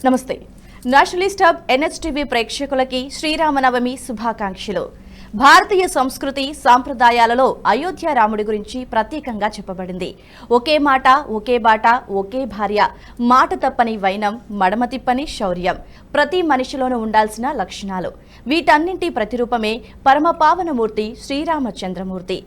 నమస్తే. Nationalist hub NHTV ప్రేక్షకులకి శ్రీరామనవమి శుభాకాంక్షలు. భారతీయ సంస్కృతి సాంప్రదాయాలలో అయోధ్య రాముడి గురించి ప్రత్యేకంగా చెప్పబడింది. ఒకే మాట, ఒకే బాట, ఒకే భార్య, మాట తప్పని వైనం, మడమ తిప్పని శౌర్యం, ప్రతి మనిషిలోనూ ఉండాల్సిన లక్షణాలు. వీటన్నింటి ప్రతిరూపమే పరమ పావనమూర్తి శ్రీరామచంద్రమూర్తి.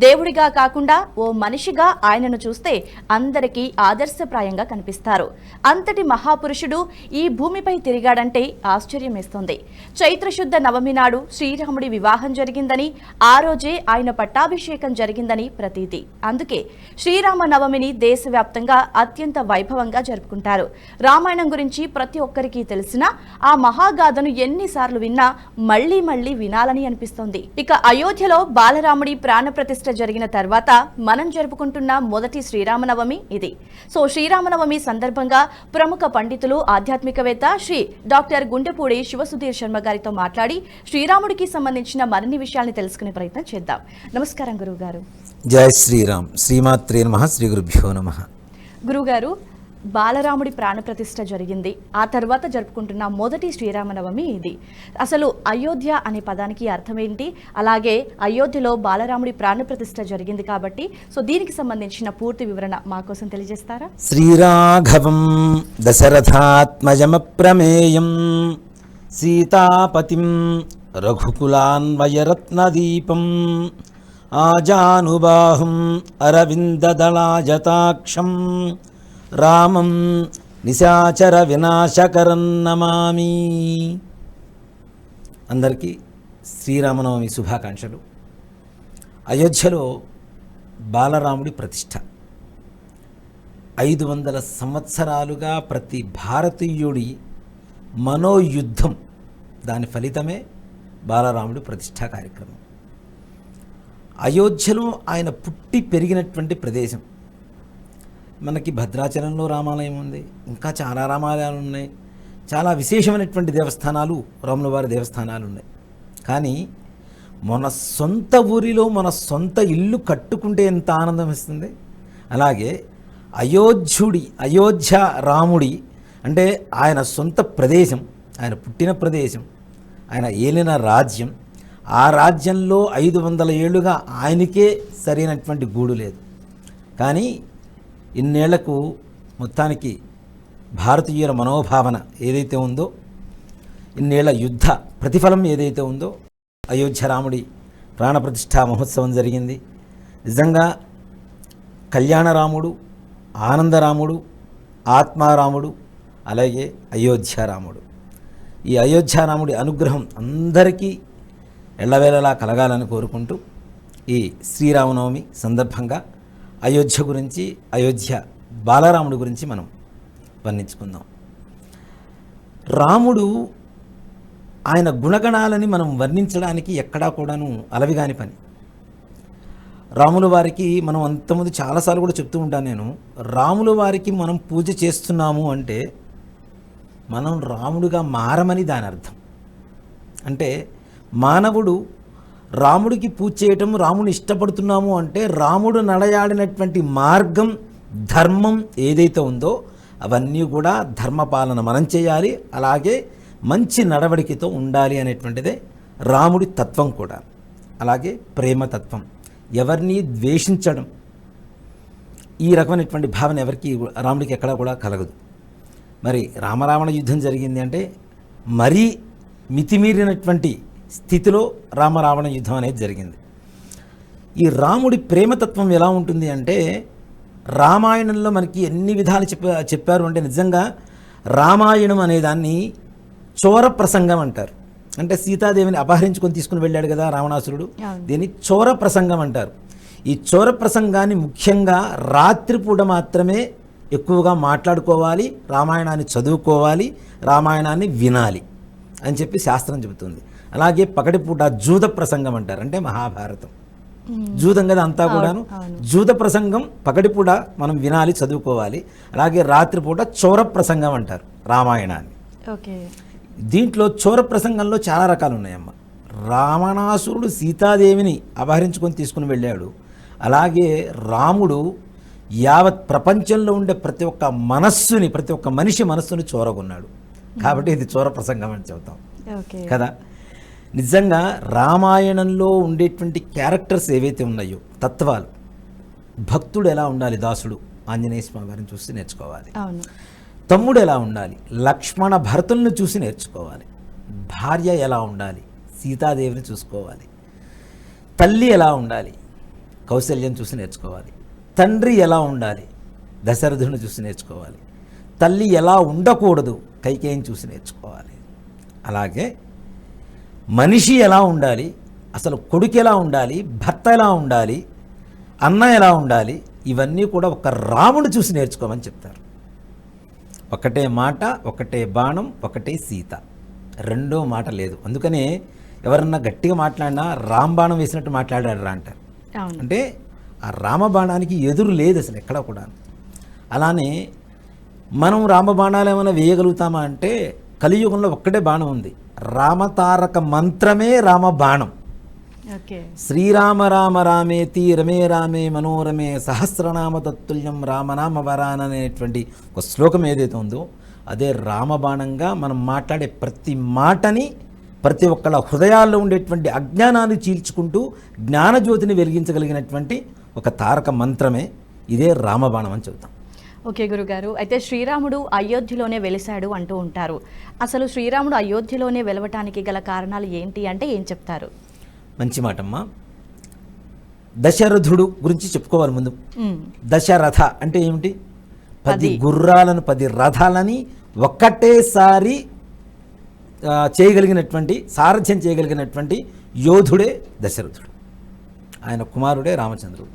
దేవుడిగా కాకుండా ఓ మనిషిగా ఆయనను చూస్తే అందరికీ ఆదర్శప్రాయంగా కనిపిస్తారు. అంతటి మహాపురుషుడు ఈ భూమిపై తిరిగాడంటే ఆశ్చర్యమేస్తోంది. చైత్రశుద్ధ నవమి నాడు శ్రీరాముడి వివాహం జరిగిందని, ఆ రోజే ఆయన పట్టాభిషేకం జరిగిందని ప్రతీతి. అందుకే శ్రీరామ నవమిని దేశవ్యాప్తంగా అత్యంత వైభవంగా జరుపుకుంటారు. రామాయణం గురించి ప్రతి ఒక్కరికి తెలిసినా ఆ మహాగాథను ఎన్నిసార్లు విన్నా మళ్లీ మళ్లీ వినాలని అనిపిస్తోంది. ఇక అయోధ్యలో బాలరాముడి ప్రాణప్రతిష్ఠ జరిగిన తర్వాత మనం జరుపుకుంటున్న మొదటి శ్రీరామనవమి ఇది. సో శ్రీరామనవమి సందర్భంగా ప్రముఖ పండితులు, ఆధ్యాత్మికవేత్త శ్రీ డాక్టర్ గుండెపూడి శివసుధీర్ శర్మ గారితో మాట్లాడి శ్రీరాముడికి సంబంధించిన మరిన్ని విషయాల్ని తెలుసుకునే ప్రయత్నం చేద్దాం. నమస్కారం గురువు గారు. జై శ్రీరామ్. శ్రీమాత్రే నమః. శ్రీ గురుభ్యో నమః. గురుగారు, బాలరాముడి ప్రాణప్రతిష్ఠ జరిగింది, ఆ తర్వాత జరుపుకుంటున్న మొదటి శ్రీరామనవమి ఇది. అసలు అయోధ్య అనే పదానికి అర్థం ఏంటి? అలాగే అయోధ్యలో బాలరాముడి ప్రాణప్రతిష్ఠ జరిగింది కాబట్టి సో దీనికి సంబంధించిన పూర్తి వివరణ మా కోసం తెలియజేస్తారా? శ్రీరాఘవం దశరథాత్మజమప్రమేయం సీతాపతిం రఘుకులాన్వయరత్నదీపం ఆజానుబాహుం అరవిందదళాజతాక్షం రామం నిశాచర వినాశకరం నమామి. అందరికీ శ్రీరామనవమి శుభాకాంక్షలు. అయోధ్యలో బాలరాముడి ప్రతిష్ఠ 500 సంవత్సరాలుగా ప్రతి భారతీయుడి మనోయుద్ధం, దాని ఫలితమే బాలరాముడి ప్రతిష్ఠా కార్యక్రమం. అయోధ్యలో ఆయన పుట్టి పెరిగినటువంటి ప్రదేశం. మనకి భద్రాచలంలో రామాలయం ఉంది, ఇంకా చాలా రామాలయాలు ఉన్నాయి, చాలా విశేషమైనటువంటి దేవస్థానాలు, రాముల వారి దేవస్థానాలు ఉన్నాయి. కానీ మన సొంత ఊరిలో మన సొంత ఇల్లు కట్టుకుంటే ఎంత ఆనందం ఇస్తుంది. అలాగే అయోధ్య రాముడి అంటే ఆయన సొంత ప్రదేశం, ఆయన పుట్టిన ప్రదేశం, ఆయన ఏలిన రాజ్యం. ఆ రాజ్యంలో 500 ఏళ్ళుగా ఆయనకే సరైనటువంటి గూడు లేదు. కానీ ఇన్నేళ్లకు మొత్తానికి భారతీయుల మనోభావన ఏదైతే ఉందో, ఇన్నేళ్ల యుద్ధ ప్రతిఫలం ఏదైతే ఉందో, అయోధ్య రాముడి ప్రాణప్రతిష్ఠా మహోత్సవం జరిగింది. నిజంగా కళ్యాణరాముడు, ఆనందరాముడు, ఆత్మారాముడు, అలాగే అయోధ్యారాముడు. ఈ అయోధ్యారాముడి అనుగ్రహం అందరికీ ఎల్లవేళలా కలగాలని కోరుకుంటూ ఈ శ్రీరామనవమి సందర్భంగా అయోధ్య గురించి, అయోధ్య బాలరాముడి గురించి మనం వర్ణించుకుందాం. రాముడు ఆయన గుణగణాలని మనం వర్ణించడానికి ఎక్కడా కూడాను అలవిగాని పని. రాముల వారికి మనం అంతకుముందు చాలాసార్లు కూడా చెప్తూ ఉంటాను నేను, రాముల వారికి మనం పూజ చేస్తున్నాము అంటే మనం రాముడిగా మారమని దాని అర్థం. అంటే మానవుడు రాముడికి పూజ చేయటం, రాముని ఇష్టపడుతున్నాము అంటే రాముడు నడయాడినటువంటి మార్గం, ధర్మం ఏదైతే ఉందో అవన్నీ కూడా ధర్మపాలన మనం చేయాలి, అలాగే మంచి నడవడికతో ఉండాలి అనేటువంటిదే రాముడి తత్వం కూడా. అలాగే ప్రేమతత్వం, ఎవరిని ద్వేషించడం, ఈ రకమైనటువంటి భావన ఎవరికి రాముడికి ఎక్కడా కూడా కలగదు. మరి రామరావణ యుద్ధం జరిగింది అంటే మరీ మితిమీరినటువంటి స్థితిలో రామరావణ యుద్ధం అనేది జరిగింది. ఈ రాముడి ప్రేమతత్వం ఎలా ఉంటుంది అంటే, రామాయణంలో మనకి ఎన్ని విధాలు చెప్పారు అంటే, నిజంగా రామాయణం అనేదాన్ని చోర ప్రసంగం అంటారు. అంటే సీతాదేవిని అపహరించుకొని తీసుకుని వెళ్ళాడు కదా రావణాసురుడు, దీన్ని చోర ప్రసంగం అంటారు. ఈ చోర ప్రసంగాన్ని ముఖ్యంగా రాత్రిపూట మాత్రమే ఎక్కువగా మాట్లాడుకోవాలి, రామాయణాన్ని చదువుకోవాలి, రామాయణాన్ని వినాలి అని చెప్పి శాస్త్రం చెబుతుంది. అలాగే పగటిపూట జూద ప్రసంగం అంటారు, అంటే మహాభారతం జూదం కదా అంతా కూడాను. జూద ప్రసంగం పగటిపూట మనం వినాలి, చదువుకోవాలి. అలాగే రాత్రిపూట చోర ప్రసంగం అంటారు రామాయణాన్ని. దీంట్లో చోర ప్రసంగంలో చాలా రకాలు ఉన్నాయమ్మ. రావణాసురుడు సీతాదేవిని అపహరించుకొని తీసుకుని వెళ్ళాడు. అలాగే రాముడు యావత్ ప్రపంచంలో ఉండే ప్రతి ఒక్క మనస్సుని, ప్రతి ఒక్క మనిషి మనస్సుని చోరగొన్నాడు. కాబట్టి ఇది చోర ప్రసంగం అని చెబుతాం ఓకే. కదా. నిజంగా రామాయణంలో ఉండేటువంటి క్యారెక్టర్స్ ఏవైతే ఉన్నాయో తత్వాలు, భక్తుడు ఎలా ఉండాలి, దాసుడు ఆంజనేయ స్వామి వారిని చూసి నేర్చుకోవాలి. అవును. తమ్ముడు ఎలా ఉండాలి, లక్ష్మణ భరతులను చూసి నేర్చుకోవాలి. భార్య ఎలా ఉండాలి, సీతాదేవిని చూసుకోవాలి. తల్లి ఎలా ఉండాలి, కౌశల్యం చూసి నేర్చుకోవాలి. తండ్రి ఎలా ఉండాలి, దశరథుని చూసి నేర్చుకోవాలి. తల్లి ఎలా ఉండకూడదు, కైకేయిని చూసి నేర్చుకోవాలి. అలాగే మనిషి ఎలా ఉండాలి, అసలు కొడుకు ఎలా ఉండాలి, భర్త ఎలా ఉండాలి, అన్న ఎలా ఉండాలి, ఇవన్నీ కూడా ఒక రాముడు చూసి నేర్చుకోమని చెప్తారు. ఒకటే మాట, ఒకటే బాణం, ఒకటే సీత, రెండో మాట లేదు. అందుకనే ఎవరన్నా గట్టిగా మాట్లాడినా రామబాణం వేసినట్టు మాట్లాడారా అంటారు. అవును. అంటే ఆ రామబాణానికి ఎదురు లేదు అసలు ఎక్కడా కూడా. అలానే మనం రామబాణాలు ఏమైనా వేయగలుగుతామా అంటే కలియుగంలో ఒక్కటే బాణం ఉంది, రామతారక మంత్రమే రామబాణం. ఓకే. శ్రీరామ రామ రామేతి రమే రామే మనోరమే సహస్రనామ తత్తుల్యం రామనామ వరాన్ అనేటువంటి ఒక శ్లోకం ఏదైతే ఉందో అదే రామబాణంగా మనం మాట్లాడే ప్రతి మాటని, ప్రతి ఒక్కళ్ళ హృదయాల్లో ఉండేటువంటి అజ్ఞానాన్ని చీల్చుకుంటూ జ్ఞానజ్యోతిని వెలిగించగలిగినటువంటి ఒక తారక మంత్రమే ఇదే రామబాణం అని చెబుతాం. ఓకే గురుగారు, అయితే శ్రీరాముడు అయోధ్యలోనే వెలిశాడు అంటూ ఉంటారు. అసలు శ్రీరాముడు అయోధ్యలోనే వెలవటానికి గల కారణాలు ఏంటి అంటే ఏం చెప్తారు? మంచి మాటమ్మా. దశరథుడు గురించి చెప్పుకోవాలి ముందు. దశరథ అంటే ఏమిటి? 10 గుర్రాలను 10 రథాలని ఒక్కటేసారి చేయగలిగినటువంటి, సారథ్యం చేయగలిగినటువంటి యోధుడే దశరథుడు. ఆయన కుమారుడే రామచంద్రుడు.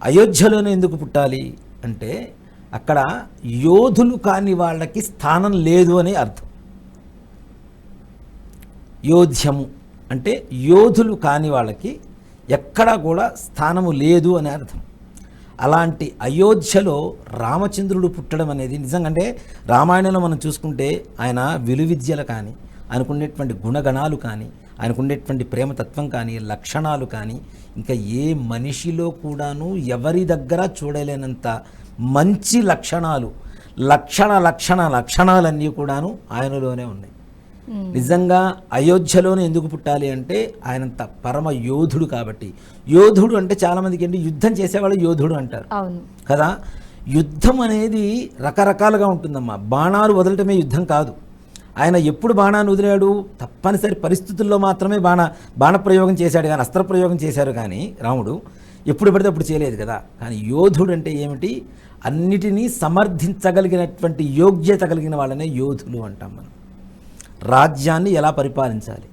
అయోధ్యలోనే ఎందుకు పుట్టాలి అంటే అక్కడ యోధులు కాని వాళ్ళకి స్థానం లేదు అని అర్థం. యోధ్యము అంటే యోధులు కాని వాళ్ళకి ఎక్కడా కూడా స్థానము లేదు అని అర్థం. అలాంటి అయోధ్యలో రామచంద్రుడు పుట్టడం అనేది నిజంగా, అంటే రామాయణంలో మనం చూసుకుంటే ఆయన విలువిద్యలు కానీ, ఆయనకుండేటువంటి గుణగణాలు కానీ, ఆయనకుండేటువంటి ప్రేమతత్వం కానీ, లక్షణాలు కానీ ఇంకా ఏ మనిషిలో కూడాను ఎవరి దగ్గర చూడలేనంత మంచి లక్షణాలు, లక్షణాలన్నీ కూడాను ఆయనలోనే ఉన్నాయి. నిజంగా అయోధ్యలోనే ఎందుకు పుట్టాలి అంటే ఆయనంత పరమ యోధుడు కాబట్టి. యోధుడు అంటే చాలామందికి ఏంటి, యుద్ధం చేసేవాళ్ళు యోధుడు అంటారు కదా. యుద్ధం అనేది రకరకాలుగా ఉంటుందమ్మా. బాణాలు వదలటమే యుద్ధం కాదు. ఆయన ఎప్పుడు బాణాన్ని వదిలాడు, తప్పనిసరి పరిస్థితుల్లో మాత్రమే బాణప్రయోగం చేశాడు కానీ, అస్త్రప్రయోగం చేశారు కానీ రాముడు ఎప్పుడు పడితే అప్పుడు చేయలేదు కదా. కానీ యోధుడు అంటే ఏమిటి, అన్నిటినీ సమర్థించగలిగినటువంటి యోగ్యత కలిగిన వాళ్ళనే యోధులు అంటాం మనం. రాజ్యాన్ని ఎలా పరిపాలించాలి,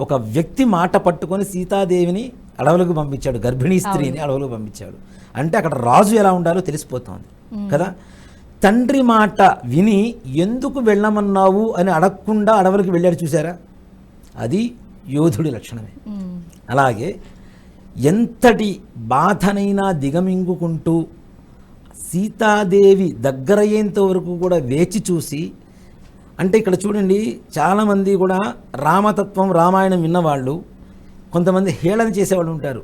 ఒక వ్యక్తి మాట పట్టుకొని సీతాదేవిని అడవులకు పంపించాడు, గర్భిణీ స్త్రీని అడవులకు పంపించాడు అంటే అక్కడ రాజు ఎలా ఉండాలో తెలిసిపోతుంది కదా. తండ్రి మాట విని ఎందుకు వెళ్ళమన్నావు అని అడగకుండా అడవులకు వెళ్ళాడు చూసారా, అది యోధుడి లక్షణమే. అలాగే ఎంతటి బాధనైనా దిగమింగుకుంటూ సీతాదేవి దగ్గరయ్యేంత వరకు కూడా వేచి చూసి, అంటే ఇక్కడ చూడండి చాలామంది కూడా రామతత్వం రామాయణం విన్నవాళ్ళు కొంతమంది హేళన చేసేవాళ్ళు ఉంటారు.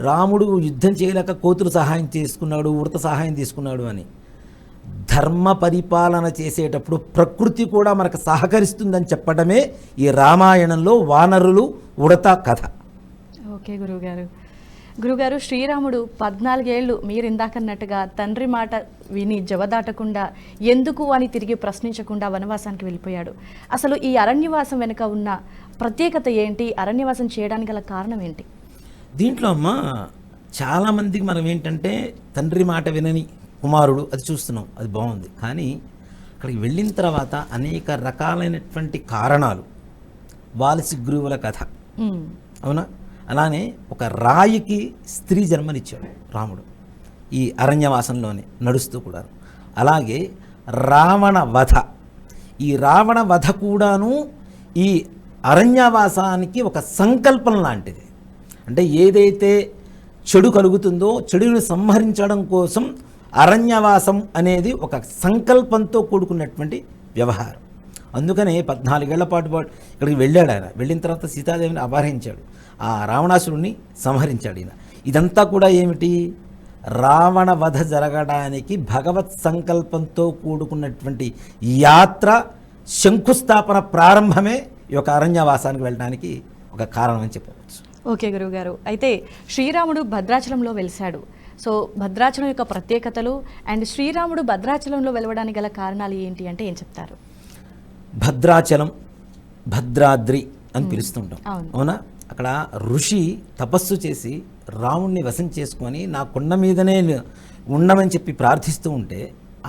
రాముడు యుద్ధం చేయలేక కోతులు సహాయం తీసుకున్నాడు, ఉడత సహాయం తీసుకున్నాడు అని. ధర్మ పరిపాలన చేసేటప్పుడు ప్రకృతి కూడా మనకు సహకరిస్తుందని చెప్పడమే ఈ రామాయణంలో వానరులు ఉడత కథ. ఓకే గురుగారు, శ్రీరాముడు 14 ఏళ్ళు మీరు ఇందాకన్నట్టుగా తండ్రి మాట విని జవదాటకుండా, ఎందుకు అని తిరిగి ప్రశ్నించకుండా వనవాసానికి వెళ్ళిపోయాడు. అసలు ఈ అరణ్యవాసం వెనుక ఉన్న ప్రత్యేకత ఏంటి, అరణ్యవాసం చేయడానికి గల కారణం ఏంటి? దీంట్లో అమ్మ చాలామందికి మనం ఏంటంటే తండ్రి మాట వినని కుమారుడు అది చూస్తున్నాం, అది బాగుంది. కానీ అక్కడికి వెళ్ళిన తర్వాత అనేక రకాలైనటువంటి కారణాలు, వాలసిగ్రీవుల కథ అవునా. అలానే ఒక రాయికి స్త్రీ జన్మనిచ్చాడు రాముడు ఈ అరణ్యవాసంలోనే నడుస్తూ కూడా. అలాగే రావణ వధ, ఈ రావణ వధ కూడాను ఈ అరణ్యవాసానికి ఒక సంకల్పం లాంటిది. అంటే ఏదైతే చెడు కలుగుతుందో చెడుని సంహరించడం కోసం అరణ్యవాసం అనేది ఒక సంకల్పంతో కూడుకున్నటువంటి వ్యవహారం. అందుకనే 14 ఏళ్ల పాటు ఇక్కడికి వెళ్ళాడు. ఆయన వెళ్ళిన తర్వాత సీతాదేవిని అపహరించాడు, ఆ రావణాసురుణ్ణి సంహరించాడు ఈయన. ఇదంతా కూడా ఏమిటి, రావణ వధ జరగడానికి భగవత్ సంకల్పంతో కూడుకున్నటువంటి యాత్ర శంకుస్థాపన ప్రారంభమే ఈ యొక్క అరణ్యవాసానికి వెళ్ళడానికి ఒక కారణం అని చెప్పవచ్చు. ఓకే గురువు గారు, అయితే శ్రీరాముడు భద్రాచలంలో వెలిశాడు. సో భద్రాచలం యొక్క ప్రత్యేకతలు అండ్ శ్రీరాముడు భద్రాచలంలో వెలవడానికి గల కారణాలు ఏంటి అంటే ఏం చెప్తారు? భద్రాచలం, భద్రాద్రి అని పిలుస్తుంటాం. అవును. అవునా? అక్కడ ఋషి తపస్సు చేసి రాముణ్ణి వశం చేసుకొని నా కొండ మీదనే ఉండమని చెప్పి ప్రార్థిస్తూ ఉంటే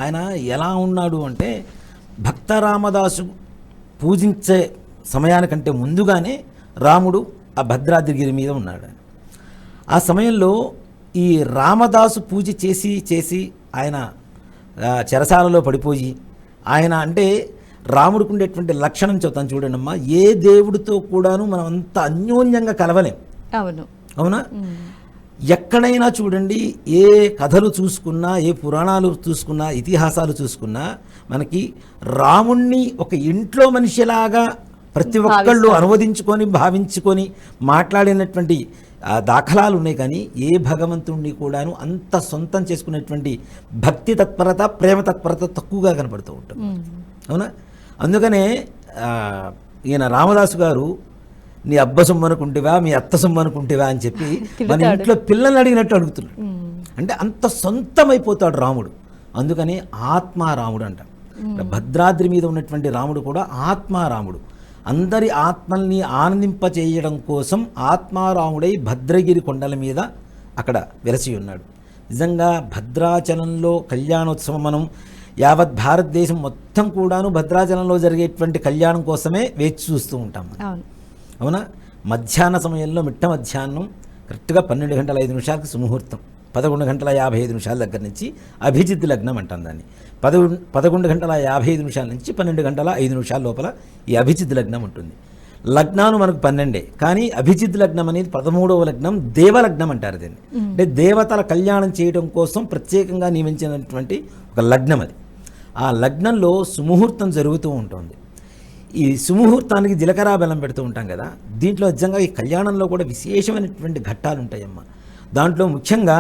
ఆయన ఎలా ఉన్నాడు అంటే భక్త రామదాసు పూజించే సమయానికంటే ముందుగానే రాముడు ఆ భద్రాద్రిగిరి మీద ఉన్నాడు. ఆ సమయంలో ఈ రామదాసు పూజ చేసి చేసి ఆయన చెరసాలలో పడిపోయి ఆయన అంటే రాముడికి ఉండేటువంటి లక్షణం చెప్తాను చూడండి అమ్మా, ఏ దేవుడితో కూడాను మనం అంత అన్యోన్యంగా కలవలేం. అవును, అవునా? ఎక్కడైనా చూడండి, ఏ కథలు చూసుకున్నా, ఏ పురాణాలు చూసుకున్నా, ఇతిహాసాలు చూసుకున్నా మనకి రాముణ్ణి ఒక ఇంట్లో మనిషిలాగా ప్రతి ఒక్కళ్ళు అనువదించుకొని భావించుకొని మాట్లాడినటువంటి దాఖలాలు ఉన్నాయి. కానీ ఏ భగవంతుణ్ణి కూడాను అంత సొంతం చేసుకునేటువంటి భక్తి తత్పరత, ప్రేమ తత్పరత తక్కువగా కనపడుతూ ఉంటుంది. అవునా? అందుకనే ఈయన రామదాసు గారు నీ అబ్బ సొమ్ము అనుకుంటేవా, మీ అత్త సొమ్ము అనుకుంటేవా అని చెప్పి మన ఇంట్లో పిల్లల్ని అడిగినట్టు అడుగుతున్నాడు. అంటే అంత సొంతమైపోతాడు రాముడు. అందుకని ఆత్మారాముడు అంట. భద్రాద్రి మీద ఉన్నటువంటి రాముడు కూడా ఆత్మారాముడు. అందరి ఆత్మల్ని ఆనందింపచేయడం కోసం ఆత్మారాముడై భద్రగిరి కొండల మీద అక్కడ వెలసి ఉన్నాడు. నిజంగా భద్రాచలంలో కళ్యాణోత్సవం మనం యావత్ భారతదేశం మొత్తం కూడాను భద్రాచలంలో జరిగేటువంటి కళ్యాణం కోసమే వేచి చూస్తూ ఉంటాం. అవునా? మధ్యాహ్న సమయంలో మిట్ట మధ్యాహ్నం కరెక్ట్గా 12:05 సుముహూర్తం, 11:55 దగ్గర నుంచి అభిజిత్ లగ్నం అంటాం దాన్ని. 11:55 నుంచి 12:05 లోపల ఈ అభిజిత్ లగ్నం ఉంటుంది. లగ్నాలు మనకు 12, కానీ అభిజిత్ లగ్నం అనేది 13వ లగ్నం, దేవలగ్నం అంటారు దీన్ని. అంటే దేవతల కళ్యాణం చేయడం కోసం ప్రత్యేకంగా నియమించినటువంటి ఒక లగ్నం అది. ఆ లగ్నంలో సుముహూర్తం జరుగుతూ ఉంటుంది. ఈ సుముహూర్తానికి జీలకర్ర బెల్లం పెడుతూ ఉంటాం కదా, దీంట్లో నిజంగా ఈ కళ్యాణంలో కూడా విశేషమైనటువంటి ఘట్టాలు ఉంటాయమ్మా. దాంట్లో ముఖ్యంగా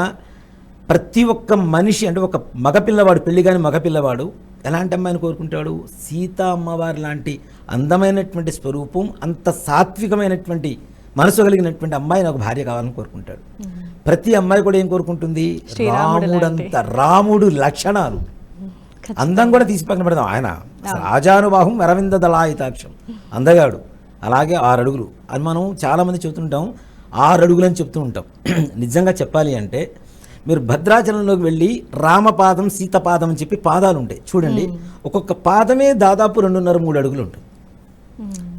ప్రతి ఒక్క మనిషి అంటే ఒక మగపిల్లవాడు, పెళ్లి కాని మగపిల్లవాడు ఎలాంటి అమ్మాయిని కోరుకుంటాడు? సీతా అమ్మవారి లాంటి అందమైనటువంటి స్వరూపం, అంత సాత్వికమైనటువంటి మనసు కలిగినటువంటి అమ్మాయి నాకు భార్య కావాలని కోరుకుంటాడు. ప్రతి అమ్మాయి కూడా ఏం కోరుకుంటుంది? రాముడంత, రాముడు లక్షణాలు, అందం కూడా తీసి పక్కన పెడదాం. ఆయన రాజానుబాహం అరవింద దళాయితాక్షం, అందగాడు. అలాగే 6 అడుగులు అని మనం చాలామంది చెబుతుంటాం, 6 అడుగులు అని చెప్తూ ఉంటాం. నిజంగా చెప్పాలి అంటే మీరు భద్రాచలంలోకి వెళ్ళి రామపాదం, సీతపాదం అని చెప్పి పాదాలు ఉంటాయి చూడండి. ఒక్కొక్క పాదమే దాదాపు 2.5-3 అడుగులు ఉంటుంది.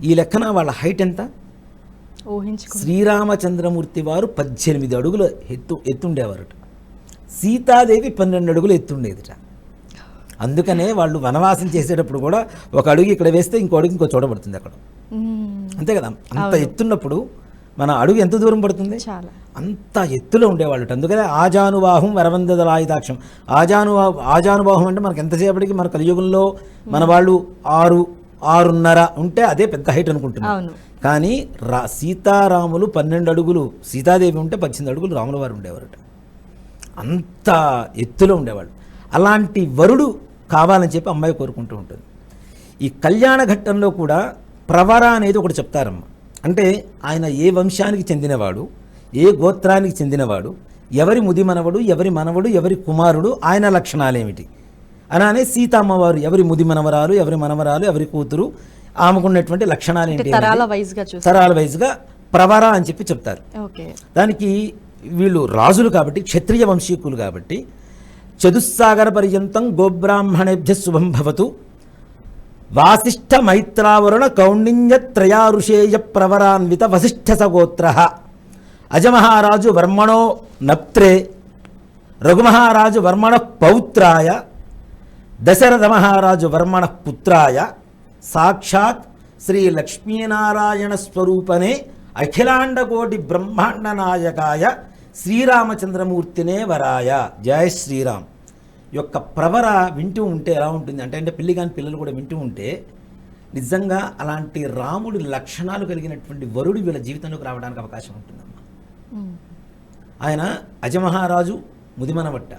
ఈ లెక్కన వాళ్ళ హైట్ ఎంత? శ్రీరామచంద్రమూర్తి వారు 18 అడుగులు ఎత్తుండేవారట. సీతాదేవి 12 అడుగులు ఎత్తుండేదిట. అందుకనే వాళ్ళు వనవాసం చేసేటప్పుడు కూడా ఒక అడుగు ఇక్కడ వేస్తే ఇంకో అడుగు ఇంకో చూడబడుతుంది అక్కడ. అంతే కదా? అంత ఎత్తున్నప్పుడు మన అడుగు ఎంత దూరం పడుతుంది? అంత ఎత్తులో ఉండేవాళ్ళు. అందుకనే ఆజానుబాహం వరవందదలాయుతాక్షం. ఆజానుబాహం అంటే మనకు ఎంతసేపటికి మన కలియుగంలో మన వాళ్ళు 6.5 ఉంటే అదే పెద్ద హైట్ అనుకుంటున్నాం. కానీ సీతారాములు 12 అడుగులు, సీతాదేవి ఉంటే 18 అడుగులు రాముల వారు ఉండేవారట. అంత ఎత్తులో ఉండేవాళ్ళు. అలాంటి వరుడు కావాలని చెప్పి అమ్మాయి కోరుకుంటూ ఉంటుంది. ఈ కళ్యాణ ఘట్టంలో కూడా ప్రవర అనేది ఒకటి చెప్తారమ్మ. అంటే ఆయన ఏ వంశానికి చెందినవాడు, ఏ గోత్రానికి చెందినవాడు, ఎవరి ముది మనవడు, ఎవరి మనవడు, ఎవరి కుమారుడు, ఆయన లక్షణాలేమిటి అలానే సీతమ్మవారు ఎవరి ముది మనవరాలు, ఎవరి మనవరాలు, ఎవరి కూతురు, ఆమెకున్నటువంటి లక్షణాలు ఏంటి, తరాల వైజ్గా ప్రవర అని చెప్పి చెప్తారు. దానికి వీళ్ళు రాజులు కాబట్టి, క్షత్రియ వంశీకులు కాబట్టి, చతుస్సాగర పర్యంతం గోబ్రాహ్మణేభ్య శుభం భవతు, వాసిష్ఠ మైత్రావరుణ కౌండిన్య త్రయారుషేయ ప్రవరాన్విత వసిష్ఠ సగోత్ర, అజమహారాజు వర్మణో నప్త్రే, రఘుమహారాజు వర్మణ పౌత్రాయ, దశరథ మహారాజు వర్మణ పుత్రాయ, సాక్షాత్ శ్రీ లక్ష్మీనారాయణ స్వరూపనే అఖిలాండకోటి బ్రహ్మాండ నాయకాయ శ్రీరామచంద్రమూర్తినే వరాయ. జయ శ్రీరామ్ యొక్క ప్రవర వింటూ ఉంటే ఎలా ఉంటుంది అంటే పెళ్లి కాని పిల్లలు కూడా వింటూ ఉంటే నిజంగా అలాంటి రాముడి లక్షణాలు కలిగినటువంటి వరుడు వీళ్ళ జీవితంలోకి రావడానికి అవకాశం ఉంటుందమ్మా. ఆయన అజమహారాజు ముదిమనవట్ట,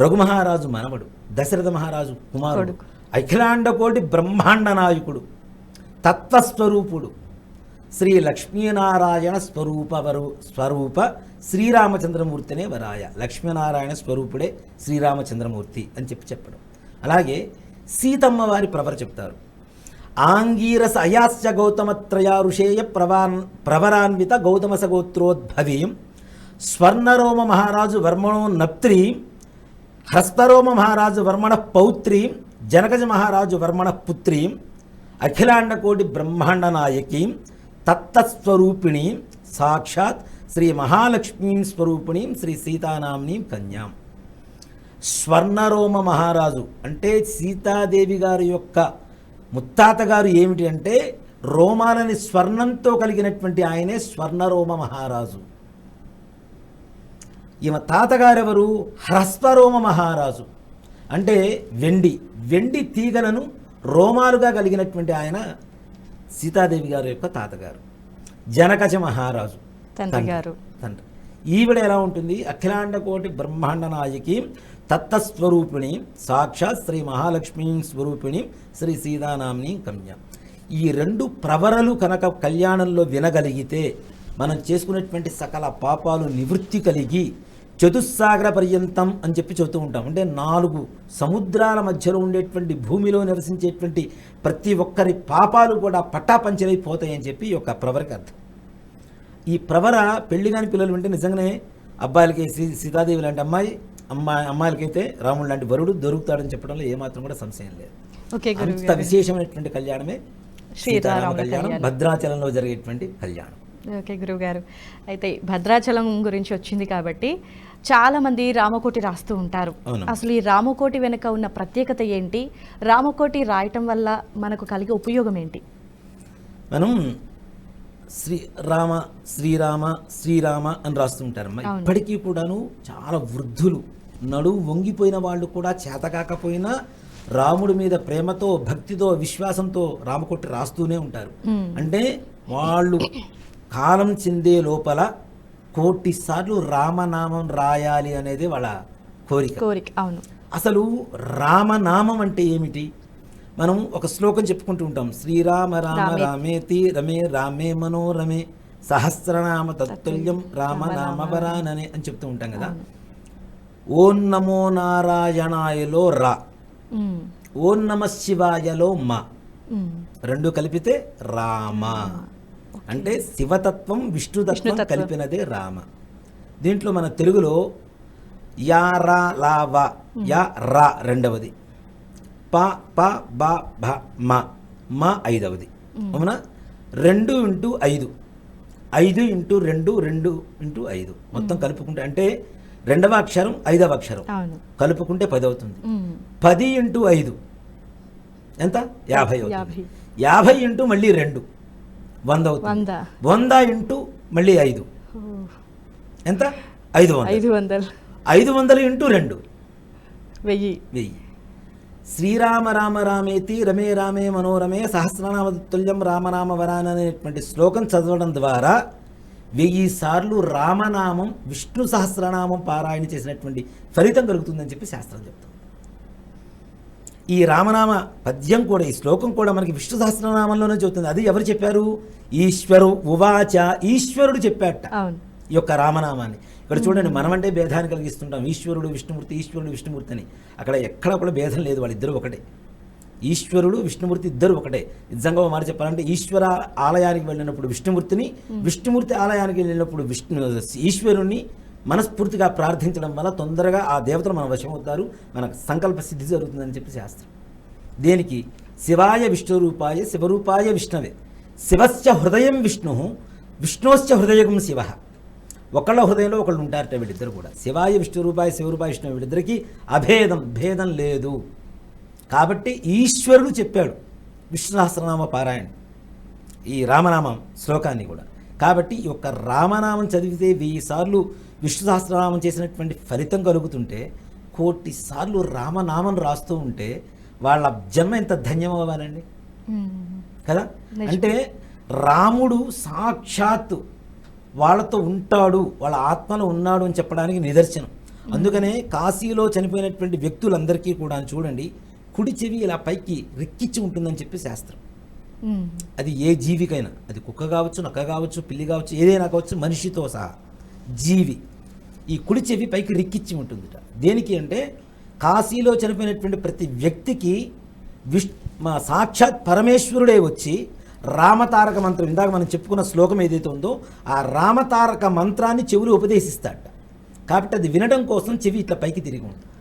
రఘుమహారాజు మనవడు, దశరథ మహారాజు కుమారుడు, అఖిలాండ కోటి బ్రహ్మాండ నాయకుడు, తత్వస్వరూపుడు, శ్రీ లక్ష్మీనారాయణ స్వరూప శ్రీరామచంద్రమూర్తినే వరాయ. లక్ష్మీనారాయణ స్వరూపుడే శ్రీరామచంద్రమూర్తి అని చెప్పడం. అలాగే సీతమ్మ వారి ప్రవర చెప్తారు. ఆంగీరస అయాస్య గౌతమత్రయా ఋషేయ ప్రవరాన్విత గౌతమస గోత్రోద్భవీం స్వర్ణరోమ మహారాజు వర్మణో నప్త్రీం హ్రస్తరోమ మహారాజు వర్మణ పౌత్రీం జనకజ మహారాజు వర్మణ పుత్రీం అఖిలాండ కోటి బ్రహ్మాండ నాయకీం తత్తస్వరూపిణీం సాక్షాత్ శ్రీ మహాలక్ష్మీం స్వరూపిణీం శ్రీ సీతానాంనీం కన్యాం. స్వర్ణరోమ మహారాజు అంటే సీతాదేవి గారి యొక్క ముత్తాత గారు ఏమిటి అంటే రోమాలని స్వర్ణంతో కలిగినటువంటి ఆయనే స్వర్ణరోమ మహారాజు. ఈమె తాతగారెవరు? హ్రస్వరోమ మహారాజు అంటే వెండి తీగలను రోమాలుగా కలిగినటువంటి ఆయన సీతాదేవి గారి యొక్క తాతగారు. జనకజ మహారాజు తండ్రి. ఈవిడ ఎలా ఉంటుంది? అఖిలాండ కోటి బ్రహ్మాండ నాయకి తత్తస్వరూపిణి సాక్షాత్ శ్రీ మహాలక్ష్మీ స్వరూపిణి శ్రీ సీతానాంని కన్య. ఈ రెండు ప్రవరలు కనుక కళ్యాణంలో వినగలిగితే మనం చేసుకునేటువంటి సకల పాపాలు నివృత్తి కలిగి చతుస్సాగర పర్యంతం అని చెప్పి చెబుతూ ఉంటాం. అంటే 4 సముద్రాల మధ్యలో ఉండేటువంటి భూమిలో నివసించేటువంటి ప్రతి ఒక్కరి పాపాలు కూడా పట్టాపంచలైపోతాయని చెప్పి ఈ యొక్క ప్రవరకి అర్థం. ఈ ప్రవర పెళ్లి కాని పిల్లలు వింటే నిజంగానే అబ్బాయిలకి సీతాదేవి లాంటి అమ్మాయిలకైతే రాముడు లాంటి వరుడు దొరుకుతాడని చెప్పడంలో ఏమాత్రం కూడా సంశయం లేదు. అంత విశేషమైనటువంటి కళ్యాణమే సీతారామ కళ్యాణం, భద్రాచలంలో జరిగేటువంటి కళ్యాణం. ఓకే గురువు గారు, అయితే భద్రాచలం గురించి వచ్చింది కాబట్టి చాలా మంది రామకోటి రాస్తూ ఉంటారు. అసలు ఈ రామకోటి వెనుక ఉన్న ప్రత్యేకత ఏంటి? రామకోటి రాయటం వల్ల మనకు కలిగే ఉపయోగం ఏంటి? మనం శ్రీరామ అని రాస్తుంటారమ్మా. ఇప్పటికీ కూడాను చాలా వృద్ధులు, నడువు వంగిపోయిన వాళ్ళు కూడా చేతకాకపోయినా రాముడి మీద ప్రేమతో, భక్తితో, విశ్వాసంతో రామకోటి రాస్తూనే ఉంటారు. అంటే వాళ్ళు కాలం చెందే లోపల 1,000,000 సార్లు రామనామం రాయాలి అనేది వాళ్ళ కోరిక. అవును. అసలు రామనామం అంటే ఏమిటి? మనం ఒక శ్లోకం చెప్పుకుంటూ ఉంటాం. శ్రీరామ రామ రామేతి రమే రామే మనోరమే సహస్రనామ తత్తుల్యం రామనామవరాననే అని చెప్తూ ఉంటాం కదా. ఓం నమో నారాయణాయలో రా, ఓం నమ శివాయలో మా, రెండు కలిపితే రామ. అంటే శివతత్వం విష్ణుతత్వం కలిపినదే రామ. దీంట్లో మన తెలుగులో యా రా లా వా, యా రా రెండవది, ప ప బ భ మ, మ ఐదవది. అవునా? 2 × 5, 5 × 2, 2 × 5 మొత్తం కలుపుకుంటే అంటే 2వ అక్షరం 5వ అక్షరం కలుపుకుంటే 10 అవుతుంది. 10 × 5 ఎంత? 50 అవుతుంది. 50 × మళ్ళీ 2 100 అవుతుంది. 100 × మళ్ళీ 5 ఎంత? 500. 500 × 2 1000. శ్రీరామ రామ రామేతి రమే రామే మనోరమే సహస్రనామ తుల్యం రామనామ వరాన అనేటువంటి శ్లోకం చదవడం ద్వారా 1000 సార్లు రామనామం, విష్ణు సహస్రనామం పారాయణ చేసినటువంటి ఫలితం కలుగుతుందని చెప్పి శాస్త్రం చెప్తుంది. ఈ రామనామ పద్యం కూడా, ఈ శ్లోకం కూడా మనకి విష్ణు సహస్రనామంలోనే చెబుతుంది. అది ఎవరు చెప్పారు? ఈశ్వరు ఉవాచ, ఈశ్వరుడు చెప్పాట ఈ యొక్క రామనామాన్ని. ఇక్కడ చూడండి, మనమంటే భేదాన్ని కలిగిస్తుంటాం. ఈశ్వరుడు విష్ణుమూర్తి, ఈశ్వరుడు విష్ణుమూర్తి అని. అక్కడ ఎక్కడ కూడా భేదం లేదు, వాళ్ళిద్దరూ ఒకటే. ఈశ్వరుడు విష్ణుమూర్తి ఇద్దరు ఒకటే. నిజంగా మాట చెప్పాలంటే ఈశ్వర ఆలయానికి వెళ్ళినప్పుడు విష్ణుమూర్తిని, విష్ణుమూర్తి ఆలయానికి వెళ్ళినప్పుడు ఈశ్వరుణ్ణి మనస్ఫూర్తిగా ప్రార్థించడం వల్ల తొందరగా ఆ దేవతలు మన వశమవుతారు, మనకు సంకల్ప సిద్ధి జరుగుతుందని చెప్పి శాస్త్రం. దేనికి? శివాయ విష్ణురూపాయ శివరూపాయ విష్ణవే, శివస్య హృదయం విష్ణు, విష్ణోశ్చ హృదయం శివ. ఒకళ్ళ హృదయంలో ఒకళ్ళు ఉంటారట వీళ్ళిద్దరు కూడా. శివాయ విష్ణురూపాయ శివరూపాయ విష్ణు, వీళ్ళిద్దరికీ అభేదం, భేదం లేదు. కాబట్టి ఈశ్వరుడు చెప్పాడు విష్ణు సహస్రనామ పారాయణ, ఈ రామనామం శ్లోకాన్ని కూడా. కాబట్టి ఈ యొక్క రామనామం చదివితే 1000 సార్లు విష్ణు సహస్రనామం చేసినటువంటి ఫలితం కలుగుతుంటే, 1,000,000 సార్లు రామనామం రాస్తూ ఉంటే వాళ్ళ జన్మ ఎంత ధన్యమవ్వాలండి కదా. అంటే రాముడు సాక్షాత్తు వాళ్ళతో ఉంటాడు, వాళ్ళ ఆత్మలో ఉన్నాడు అని చెప్పడానికి నిదర్శనం. అందుకనే కాశీలో చనిపోయినటువంటి వ్యక్తులందరికీ కూడా చూడండి కుడి చెవి ఇలా పైకి రెక్కించి ఉంటుందని చెప్పి శాస్త్రం. అది ఏ జీవికైనా, అది కుక్క కావచ్చు, నక్క కావచ్చు, పిల్లి కావచ్చు, ఏదైనా కావచ్చు, మనిషితో సహా జీవి ఈ కుడి చెవి పైకి రెక్కించి ఉంటుందిట. దేనికి అంటే కాశీలో చనిపోయినటువంటి ప్రతి వ్యక్తికి మా సాక్షాత్ పరమేశ్వరుడే వచ్చి రామతారక మంత్రం, ఇందాక మనం చెప్పుకున్న శ్లోకం ఏదైతే ఉందో ఆ రామతారక మంత్రాన్ని చెవులు ఉపదేశిస్తాడట. కాబట్టి అది వినడం కోసం చెవి ఇట్లా పైకి తిరిగి ఉంటుంది.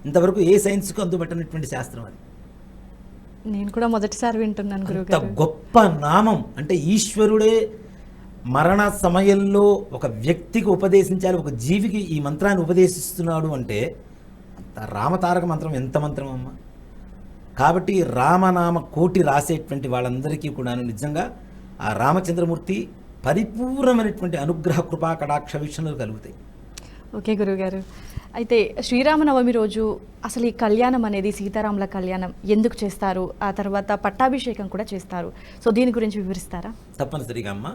ఇంతవరకు ఏ సైన్స్కు అందుబట్టినటువంటి శాస్త్రం అది. నేను కూడా మొదటిసారి వింటున్నాను అంత గురుగారు. గొప్ప నామం. అంటే ఈశ్వరుడే మరణ సమయంలో ఒక వ్యక్తికి ఉపదేశించాలి, ఒక జీవికి ఈ మంత్రాన్ని ఉపదేశిస్తున్నాడు అంటే రామతారక మంత్రం ఎంత మంత్రం అమ్మా. కాబట్టి రామనామ కోటి రాసేటువంటి వాళ్ళందరికీ కూడా నిజంగా ఆ రామచంద్రమూర్తి పరిపూర్ణమైనటువంటి అనుగ్రహ కృపా కటాక్ష వీక్షణలు కలుగుతాయి. ఓకే గురుగారు, అయితే శ్రీరామనవమి రోజు అసలు ఈ కళ్యాణం అనేది సీతారాముల కళ్యాణం ఎందుకు చేస్తారు, ఆ తర్వాత పట్టాభిషేకం కూడా చేస్తారు, సో దీని గురించి వివరిస్తారా? తప్పనిసరిగా అమ్మ.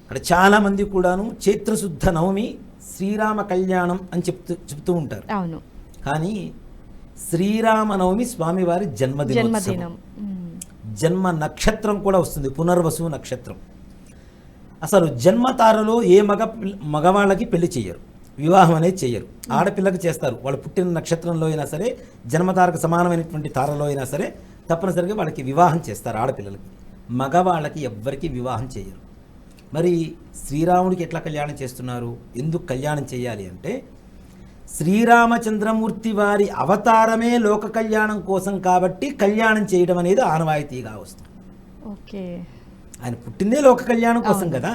అక్కడ చాలామంది కూడాను చైత్రశుద్ధ నవమి శ్రీరామ కళ్యాణం అని చెప్తూ ఉంటారు. అవును, కానీ శ్రీరామనవమి స్వామివారి జన్మదినం. జన్మ నక్షత్రం కూడా వస్తుంది, పునర్వసు నక్షత్రం. అసలు జన్మతారలో ఏ మగవాళ్ళకి పెళ్లి చేయరు, వివాహం అనేది చేయరు. ఆడపిల్లకి చేస్తారు. వాళ్ళు పుట్టిన నక్షత్రంలో అయినా సరే, జన్మతారకు సమానమైనటువంటి తారలో అయినా సరే తప్పనిసరిగా వాళ్ళకి వివాహం చేస్తారు ఆడపిల్లలకి. మగవాళ్ళకి ఎవ్వరికి వివాహం చేయరు. మరి శ్రీరాముడికి ఎట్లా కళ్యాణం చేస్తున్నారు, ఎందుకు కళ్యాణం చేయాలి అంటే శ్రీరామచంద్రమూర్తి వారి అవతారమే లోక కళ్యాణం కోసం కాబట్టి కళ్యాణం చేయడం అనేది ఆనవాయితీగా వస్తుంది. ఓకే, ఆయన పుట్టిందే లోక కళ్యాణం కోసం కదా.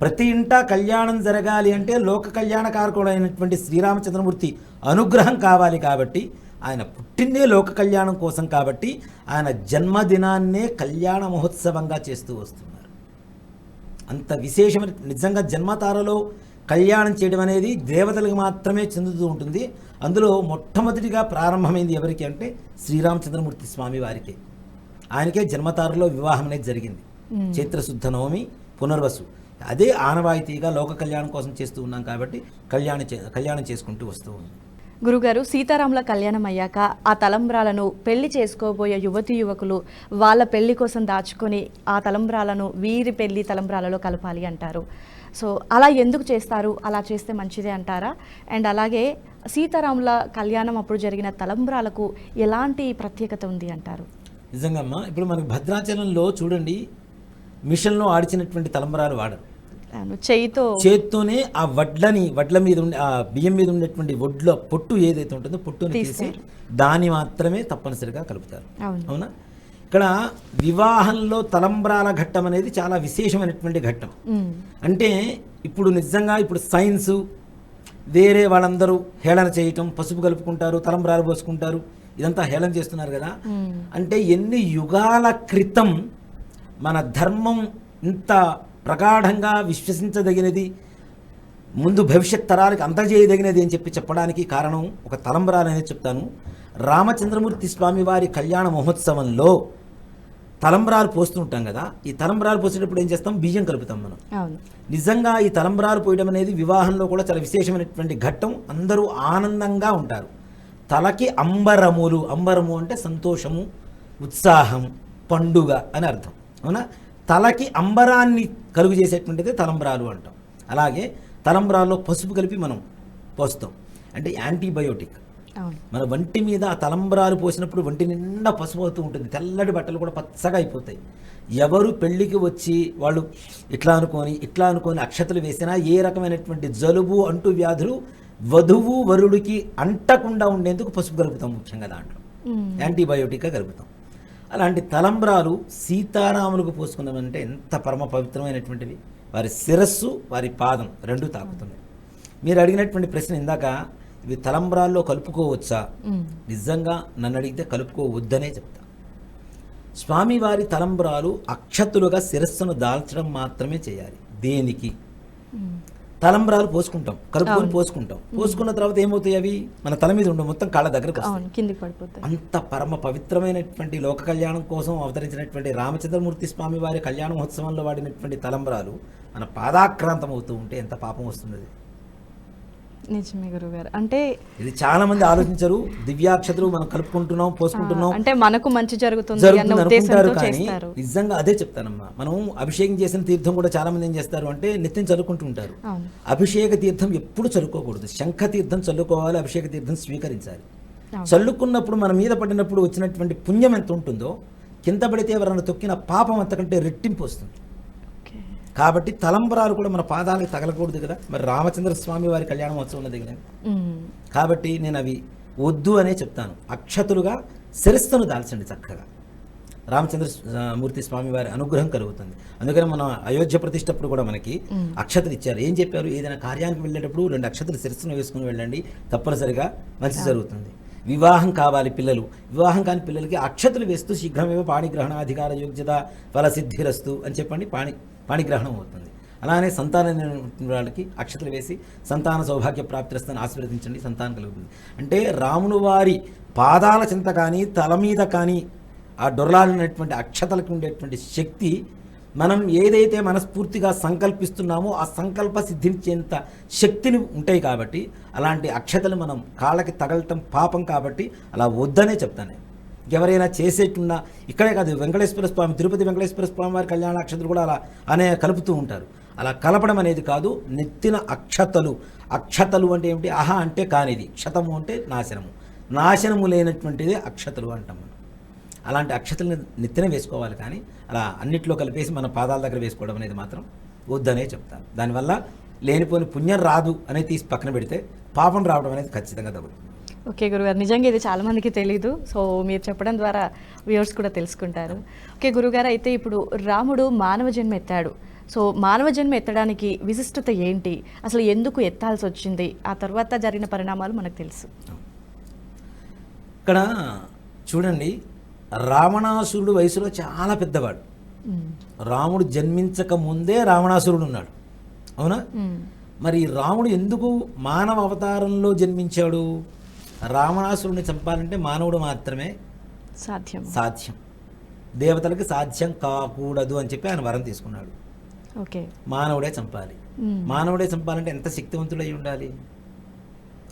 ప్రతి ఇంటా కళ్యాణం జరగాలి అంటే లోక కళ్యాణకారకుడైనటువంటి శ్రీరామచంద్రమూర్తి అనుగ్రహం కావాలి కాబట్టి, ఆయన పుట్టిందే లోక కళ్యాణం కోసం కాబట్టి ఆయన జన్మదినాన్నే కళ్యాణ మహోత్సవంగా చేస్తూ వస్తున్నారు. అంత విశేషమైన నిజంగా జన్మతారలో కళ్యాణం చేయడం అనేది దేవతలకు మాత్రమే చెందుతూ ఉంటుంది. అందులో మొట్టమొదటిగా ప్రారంభమైంది ఎవరికి అంటే శ్రీరామచంద్రమూర్తి స్వామి వారికే. ఆయనకే జన్మతారలో వివాహం అనేది జరిగింది. చైత్రశుద్ధ నవమి పునర్వసు అదే ఆనవాయితీగా లోక కళ్యాణం కోసం చేస్తూ ఉన్నాం కాబట్టి కళ్యాణం చేసుకుంటూ వస్తూ ఉన్నాం. గురుగారు, సీతారాముల కళ్యాణం అయ్యాక ఆ తలంబ్రాలను పెళ్లి చేసుకోబోయే యువతీ యువకులు వాళ్ళ పెళ్లి కోసం దాచుకొని ఆ తలంబ్రాలను వీరి పెళ్లి తలంబ్రాలలో కలపాలి అంటారు. సో అలా ఎందుకు చేస్తారు, అలా చేస్తే మంచిదే అంటారా? అండ్ అలాగే సీతారాముల కళ్యాణం అప్పుడు జరిగిన తలంబ్రాలకు ఎలాంటి ప్రత్యేకత ఉంది అంటారు? నిజంగా అమ్మా, ఇప్పుడు మనకి భద్రాచలంలో చూడండి మిషన్లో ఆడిచినటువంటి తలంబ్రాలు వాడరు. చేత్తోనే ఆ వడ్ల మీద ఉండే ఆ బియ్యం మీద ఉండేటువంటి వడ్ల పొట్టు ఏదైతే ఉంటుందో పొట్టుని తీసి దాన్ని మాత్రమే తప్పనిసరిగా కలుపుతారు. అవునా? ఇక్కడ వివాహంలో తలంబ్రాల ఘట్టం అనేది చాలా విశేషమైనటువంటి ఘట్టం. అంటే ఇప్పుడు నిజంగా ఇప్పుడు సైన్స్ వేరే వాళ్ళందరూ హేళన చేయటం, పసుపు కలుపుకుంటారు, తలంబ్రాలు పోసుకుంటారు, ఇదంతా హేళన చేస్తున్నారు కదా. అంటే ఎన్ని యుగాల క్రితం మన ధర్మం ఇంత ప్రగాఢంగా విశ్వసించదగినది, ముందు భవిష్యత్ తరాలకు అందజేయదగినది అని చెప్పడానికి కారణం ఒక తలంబ్రాలు అనేది చెప్తాను. రామచంద్రమూర్తి స్వామి వారి కళ్యాణ మహోత్సవంలో తలంబ్రాలు పోస్తూ ఉంటాం కదా. ఈ తలంబ్రాలు పోసేటప్పుడు ఏం చేస్తాం, బియ్యం కలుపుతాం మనం. నిజంగా ఈ తలంబ్రాలు పోయడం అనేది వివాహంలో కూడా చాలా విశేషమైనటువంటి ఘట్టం. అందరూ ఆనందంగా ఉంటారు. తలకి అంబరములు, అంబరము అంటే సంతోషము, ఉత్సాహం, పండుగ అని అర్థం. అవునా? తలకి అంబరాన్ని కలుగు చేసేటువంటిది తలంబ్రాలు అంటాం. అలాగే తలంబ్రాల్లో పసుపు కలిపి మనం పోస్తాం, అంటే యాంటీబయోటిక్. మన వంటి మీద ఆ తలంబ్రాలు పోసినప్పుడు వంటి నిండా పసుపు అవుతూ ఉంటుంది, తెల్లటి బట్టలు కూడా పచ్చగా అయిపోతాయి. ఎవరు పెళ్ళికి వచ్చి వాళ్ళు ఇట్లా అనుకొని అక్షతలు వేసినా ఏ రకమైనటువంటి జలుబు అంటూ వ్యాధులు వధువు వరుడికి అంటకుండా ఉండేందుకు పసుపు కలుపుతాం. ముఖ్యంగా దాంట్లో యాంటీబయోటిక్గా కలుపుతాం. అలాంటి తలంబ్రాలు సీతారాములకు పోసుకున్నామంటే ఎంత పరమ పవిత్రమైనటువంటివి. వారి శిరస్సు వారి పాదం రెండూ తాకుతున్నాయి. మీరు అడిగినటువంటి ప్రశ్న ఇందాక, ఇవి తలంబ్రాల్లో కలుపుకోవచ్చా? నిజంగా నన్ను అడిగితే కలుపుకోవద్దనే చెప్తా. స్వామివారి తలంబ్రాలు అక్షతులుగా శిరస్సును దాల్చడం మాత్రమే చేయాలి. దేనికి? తలంబ్రాలు పోసుకుంటాం, కలుపుకొని పోసుకుంటాం. పోసుకున్న తర్వాత ఏమవుతాయి, అవి మన తల మీద ఉండవు, మొత్తం కాళ్ళ దగ్గరకు వస్తాయి. అంత పరమ పవిత్రమైనటువంటి లోక కళ్యాణం కోసం అవతరించినటువంటి రామచంద్రమూర్తి స్వామి వారి కళ్యాణ మహోత్సవంలో వాడినటువంటి తలంబ్రాలు మన పాదాక్రాంతం అవుతూ ఉంటే ఎంత పాపం వస్తుంది. నిజమే గురుగారు. అంటే ఇది చాలా మంది ఆలోచించరు. దివ్యాక్షతలు మనం కలుపుకుంటున్నాం, పోసుకుంటున్నాం, అంటే మనకు మంచి జరుగుతుంది అన్న జరుగుతుంది ఉద్దేశంతో అనుకుంటారు. కానీ చేస్తారు. నిజంగా అదే చెప్తానమ్మా, మనం అభిషేకం చేసిన తీర్థం కూడా చాలా మంది ఏం చేస్తారు అంటే నిత్యం చల్లుకుంటూ ఉంటారు. అవును. అభిషేక తీర్థం ఎప్పుడు చల్లుకోకూడదు. శంఖ తీర్థం చల్లుకోవాలి, అభిషేక తీర్థం స్వీకరించాలి. అవును. చల్లుకున్నప్పుడు మన మీద పడినప్పుడు వచ్చినటువంటి పుణ్యం ఎంత ఉంటుందో, కింద పడితే ఎవరైనా తొక్కిన పాపం అంతకంటే రెట్టింపు వస్తుంది. ఓకే. కాబట్టి తలంబరాలు కూడా మన పాదాలకు తగలకూడదు కదా. మరి రామచంద్ర స్వామి వారి కళ్యాణ మహోత్సవం ఉన్నది కదా. కాబట్టి నేను అవి వద్దు అనే చెప్తాను. అక్షతులుగా శిరస్సును దాల్చండి చక్కగా. రామచంద్ర మూర్తి స్వామి వారి అనుగ్రహం కలుగుతుంది. అందుకని మన అయోధ్య ప్రతిష్టప్పుడు కూడా మనకి అక్షతలు ఇచ్చారు. ఏం చెప్పారు? ఏదైనా కార్యానికి వెళ్ళేటప్పుడు 2 అక్షతలు శిరస్సును వేసుకుని వెళ్ళండి, తప్పనిసరిగా మంచి జరుగుతుంది. వివాహం కావాలి పిల్లలు, వివాహం కాని పిల్లలకి అక్షతలు వేస్తూ శీఘ్రమేవో పాణిగ్రహణాధికార యోగ్యత ఫలసిద్ధిరస్తు అని చెప్పండి, పాణిగ్రహణం అవుతుంది. అలానే సంతానం లేని వాళ్ళకి అక్షతలు వేసి సంతాన సౌభాగ్య ప్రాప్తిరస్తని ఆశీర్వదించండి, సంతానం కలుగుతుంది. అంటే రాముని వారి పాదాల చింత కానీ తల మీద కానీ ఆ డొర్లాలినటువంటి అక్షతలకు ఉండేటువంటి శక్తి, మనం ఏదైతే మనస్ఫూర్తిగా సంకల్పిస్తున్నామో ఆ సంకల్ప సిద్ధించేంత శక్తిని ఉంటాయి. కాబట్టి అలాంటి అక్షతలు మనం కాళ్ళకి తగలటం పాపం, కాబట్టి అలా వద్దనే చెప్తాను నేను. ఎవరైనా చేసేట్టున్నా ఇక్కడే కాదు, వెంకటేశ్వర స్వామి, తిరుపతి వెంకటేశ్వర స్వామి వారి కళ్యాణ అక్షతలు కూడా అలా కలుపుతూ ఉంటారు. అలా కలపడం అనేది కాదు. నెత్తిన అక్షతలు అంటే ఏమిటి? అహ అంటే కానిది, క్షతము అంటే నాశనము లేనటువంటిదే అక్షతలు అంటాం మనం. అలాంటి అక్షతలను నెత్తిన వేసుకోవాలి, కానీ అలా అన్నిట్లో కలిపేసి మన పాదాల దగ్గర వేసుకోవడం అనేది మాత్రం వద్దనే చెప్తాను. దానివల్ల లేనిపోని పుణ్యం రాదు అనేది తీసి పక్కన పెడితే పాపం రావడం అనేది ఖచ్చితంగా తగ్గుతుంది. ఓకే గురుగారు, నిజంగా ఇది చాలా మందికి తెలీదు. సో మీరు చెప్పడం ద్వారా వ్యూవర్స్ కూడా తెలుసుకుంటారు. ఓకే గురుగారు, అయితే ఇప్పుడు రాముడు మానవ జన్మ ఎత్తాడు. సో మానవ జన్మ ఎత్తడానికి విశిష్టత ఏంటి? అసలు ఎందుకు ఎత్తాల్సి వచ్చింది? ఆ తర్వాత జరిగిన పరిణామాలు మనకు తెలుసు. ఇక్కడ చూడండి, రావణాసురుడు వయసులో చాలా పెద్దవాడు. రాముడు జన్మించక ముందే రావణాసురుడు ఉన్నాడు, అవునా? మరి రాముడు ఎందుకు మానవ అవతారంలో జన్మించాడు? రావణాసురుడిని చంపాలంటే మానవుడు మాత్రమే సాధ్యం, దేవతలకి సాధ్యం కాకూడదు అని చెప్పి ఆయన వరం తీసుకున్నాడు. ఓకే, మానవుడే చంపాలి. మానవుడే చంపాలంటే ఎంత శక్తివంతుడై ఉండాలి?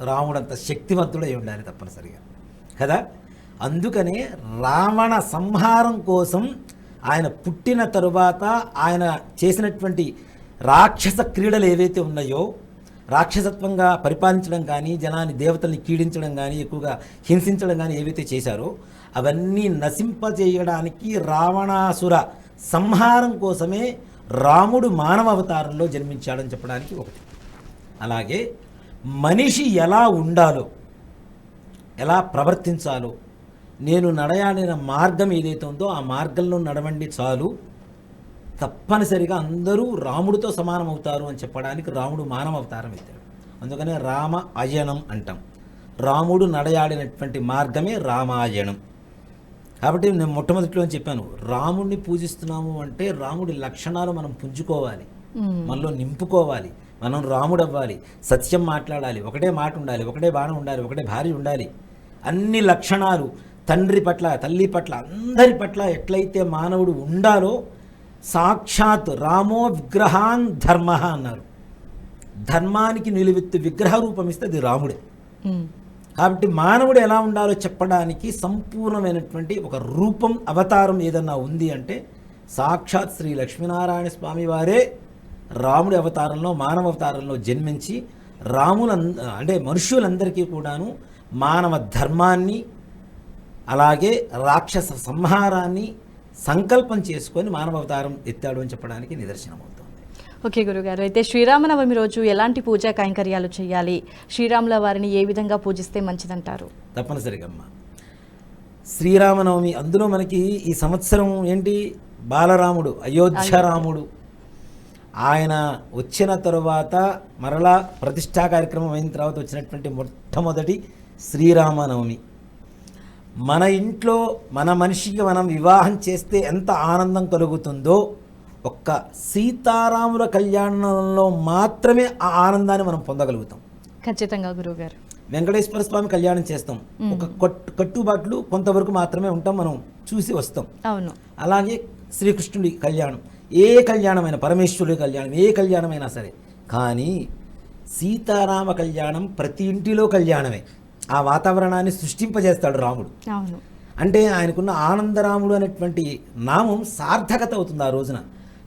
రాముడు అంత శక్తివంతుడై ఉండాలి తప్పనిసరిగా కదా. అందుకనే రావణ సంహారం కోసం ఆయన పుట్టిన తరువాత ఆయన చేసినటువంటి రాక్షస క్రీడలు ఏవైతే ఉన్నాయో, రాక్షసత్వంగా పరిపాలించడం కానీ, జనాన్ని దేవతల్ని కీడించడం కానీ, ఎక్కువగా హింసించడం కానీ ఏవైతే చేశారో అవన్నీ నశింపజేయడానికి రావణాసుర సంహారం కోసమే రాముడు మానవ అవతారంలో జన్మించాడని చెప్పడానికి ఒకటి. అలాగే మనిషి ఎలా ఉండాలో, ఎలా ప్రవర్తించాలో, నేను నడయాడిన మార్గం ఏదైతే ఉందో ఆ మార్గంలో నడవండి చాలు, తప్పనిసరిగా అందరూ రాముడితో సమానం అవుతారు అని చెప్పడానికి రాముడు మానవ అవతారం ఎత్తాడు. అందుకనే రామ అయనం అంటాం. రాముడు నడయాడినటువంటి మార్గమే రామాయణం. కాబట్టి నేను మొట్టమొదటిలో చెప్పాను, రాముడిని పూజిస్తున్నాము అంటే రాముడి లక్షణాలు మనం పుంజుకోవాలి, మనలో నింపుకోవాలి, మనం రాముడు అవ్వాలి, సత్యం మాట్లాడాలి, ఒకటే మాట ఉండాలి, ఒకటే బాణం ఉండాలి, ఒకటే భార్య ఉండాలి. అన్ని లక్షణాలు తండ్రి పట్ల, తల్లి పట్ల, అందరి పట్ల ఎట్లయితే మానవుడు ఉండాలో, సాక్షాత్ రామో విగ్రహాన్ ధర్మ అన్నారు. ధర్మానికి నిలువెత్తు విగ్రహ రూపం ఇస్తే అది రాముడే. కాబట్టి మానవుడు ఎలా ఉండాలో చెప్పడానికి సంపూర్ణమైనటువంటి ఒక రూపం, అవతారం ఏదన్నా ఉంది అంటే సాక్షాత్ శ్రీ లక్ష్మీనారాయణ స్వామి వారే రాముడి అవతారంలో, మానవ అవతారంలో జన్మించి అంటే మనుష్యులందరికీ కూడాను మానవ ధర్మాన్ని, అలాగే రాక్షస సంహారాన్ని సంకల్పం చేసుకొని మానవ అవతారం ఎత్తాడు అని చెప్పడానికి నిదర్శనం అవుతుంది. ఓకే గురుగారు, అయితే శ్రీరామనవమి రోజు ఎలాంటి పూజా కైంకర్యాలు చేయాలి? శ్రీరాముల వారిని ఏ విధంగా పూజిస్తే మంచిదంటారు? తప్పనిసరిగా అమ్మ, శ్రీరామనవమి అందులో మనకి ఈ సంవత్సరం ఏంటి? బాలరాముడు, అయోధ్య రాముడు. ఆయన వచ్చిన తరువాత మరలా ప్రతిష్టా కార్యక్రమం అయిన తర్వాత వచ్చినటువంటి మొట్టమొదటి శ్రీరామనవమి. మన ఇంట్లో మన మనిషికి మనం వివాహం చేస్తే ఎంత ఆనందం కలుగుతుందో, ఒక్క సీతారాముల కళ్యాణంలో మాత్రమే ఆ ఆనందాన్ని మనం పొందగలుగుతాం. ఖచ్చితంగా గురువుగారు. వెంకటేశ్వర స్వామి కళ్యాణం చేస్తాం, ఒక కట్టుబాట్లు కొంతవరకు మాత్రమే ఉంటాం, మనం చూసి వస్తాం. అవును. అలాగే శ్రీకృష్ణుడి కళ్యాణం, ఏ కళ్యాణమైనా, పరమేశ్వరుడి కళ్యాణం, ఏ కళ్యాణమైనా సరే. కానీ సీతారామ కళ్యాణం ప్రతి ఇంటిలో కళ్యాణమే. ఆ వాతావరణాన్ని సృష్టింపజేస్తాడు రాముడు. అవును. అంటే ఆయనకున్న ఆనందరాముడు అనేటువంటి నామం సార్థకత అవుతుంది ఆ రోజున.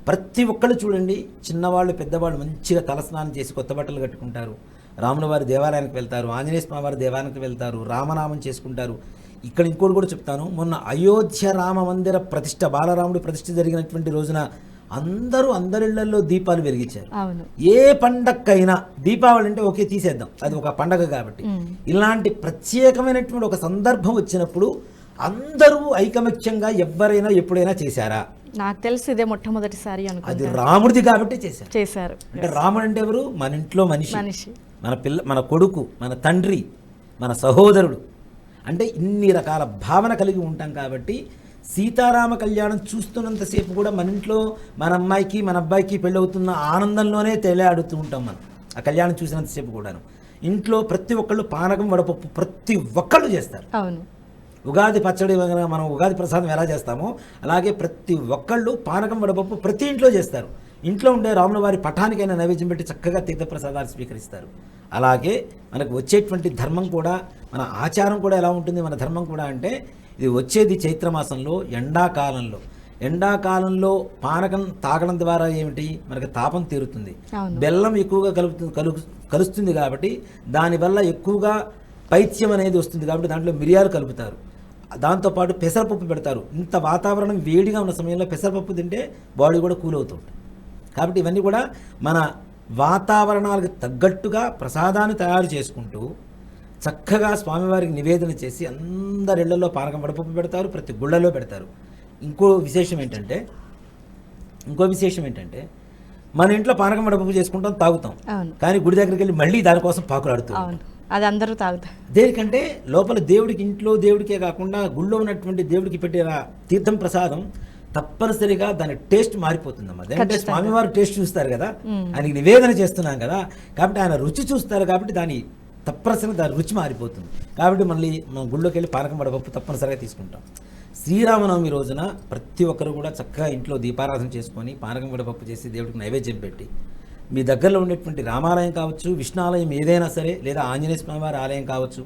ప్రతి ఒక్కళ్ళు చూడండి, చిన్నవాళ్ళు పెద్దవాళ్ళు మంచిగా తలస్నానం చేసి కొత్త బట్టలు కట్టుకుంటారు, రాముల వారి దేవాలయానికి వెళ్తారు, ఆంజనేయ స్వామి వారి దేవాలయానికి వెళ్తారు, రామనామం చేసుకుంటారు. ఇక్కడ ఇంకోటి కూడా చెప్తాను, మొన్న అయోధ్య రామ మందిర ప్రతిష్ట, బాలరాముడి ప్రతిష్ట జరిగినటువంటి రోజున అందరిళ్లలో దీపాలు వెలిగించారు. అవును. ఏ పండక్కైనా దీపావళి అంటే ఓకే తీసేద్దాం, అది ఒక పండగ కాబట్టి, ఇలాంటి ప్రత్యేకమైనటువంటి ఒక సందర్భం వచ్చినప్పుడు అందరూ ఐకమత్యంగా ఎవరైనా ఎప్పుడైనా చేశారా? నాకు తెలిసి ఇదే మొట్టమొదటిసారి అది అనుకుంటా. రాముడిది కాబట్టి చేశారు. అంటే Yes. రాముడు అంటే ఎవరు? మన ఇంట్లో మనిషి, మనిషి. మన కొడుకు, మన తండ్రి, మన సహోదరుడు. అంటే ఇన్ని రకాల భావన కలిగి ఉంటాం కాబట్టి సీతారామ కళ్యాణం చూస్తున్నంతసేపు కూడా మన ఇంట్లో మన అమ్మాయికి మన అబ్బాయికి పెళ్ళవుతున్న ఆనందంలోనే తేలాడుతూ ఉంటాం మనం. ఆ కళ్యాణం చూసినంతసేపు కూడాను ఇంట్లో ప్రతి ఒక్కళ్ళు పానకం వడపప్పు ప్రతి ఒక్కళ్ళు చేస్తారు. అవును. ఉగాది పచ్చడి మనం ఉగాది ప్రసాదం ఎలా చేస్తామో అలాగే ప్రతి ఒక్కళ్ళు పానకం వడపప్పు ప్రతి ఇంట్లో చేస్తారు. ఇంట్లో ఉండే రాముల వారి పఠానికైనా నైవేద్యం పెట్టి చక్కగా తీర్థప్రసాదాలు స్వీకరిస్తారు. అలాగే మనకు వచ్చేటువంటి ధర్మం కూడా, మన ఆచారం కూడా ఎలా ఉంటుంది, మన ధర్మం కూడా అంటే ఇది వచ్చేది చైత్రమాసంలో ఎండాకాలంలో పానకం తాగడం ద్వారా ఏమిటి, మనకు తాపం తీరుతుంది. బెల్లం ఎక్కువగా కలుస్తుంది కాబట్టి దానివల్ల ఎక్కువగా పైత్యం అనేది వస్తుంది కాబట్టి దాంట్లో మిరియాలు కలుపుతారు. దాంతోపాటు పెసరపప్పు పెడతారు. ఇంత వాతావరణం వేడిగా ఉన్న సమయంలో పెసరపప్పు తింటే బాడీ కూడా కూల్ అవుతుంది. కాబట్టి ఇవన్నీ కూడా మన వాతావరణాలకు తగ్గట్టుగా ప్రసాదాన్ని తయారు చేసుకుంటూ చక్కగా స్వామివారికి నివేదన చేసి అందరిళ్లలో పానకం వడపప్పు పెడతారు, ప్రతి గుళ్ళలో పెడతారు. ఇంకో విశేషం ఏంటంటే మన ఇంట్లో పానకం వడపప్పు చేసుకుంటాం, తాగుతాం, కానీ గుడి దగ్గరికి వెళ్ళి మళ్ళీ దానికోసం పాకులాడుతూ అది అందరూ తాగుతారు. దేనికంటే లోపల దేవుడికి, ఇంట్లో దేవుడికే కాకుండా గుళ్ళో ఉన్నటువంటి దేవుడికి పెట్టిన తీర్థం ప్రసాదం తప్పనిసరిగా దాని టేస్ట్ మారిపోతుందమ్మా. అంటే స్వామివారు టేస్ట్ చూస్తారు కదా, ఆయనకి నివేదన చేస్తున్నాం కదా, కాబట్టి ఆయన రుచి చూస్తారు కాబట్టి తప్పనిసరిగా దాని రుచి మారిపోతుంది. కాబట్టి మళ్ళీ మనం గుళ్ళోకి వెళ్ళి పానకం వడపప్పు తప్పనిసరిగా తీసుకుంటాం. శ్రీరామనవమి రోజున ప్రతి ఒక్కరు కూడా చక్కగా ఇంట్లో దీపారాధన చేసుకొని పానకం వడపప్పు చేసి దేవుడికి నైవేద్యం పెట్టి, మీ దగ్గరలో ఉండేటువంటి రామాలయం కావచ్చు, విష్ణాలయం ఏదైనా సరే, లేదా ఆంజనేయ స్వామి వారి ఆలయం కావచ్చు.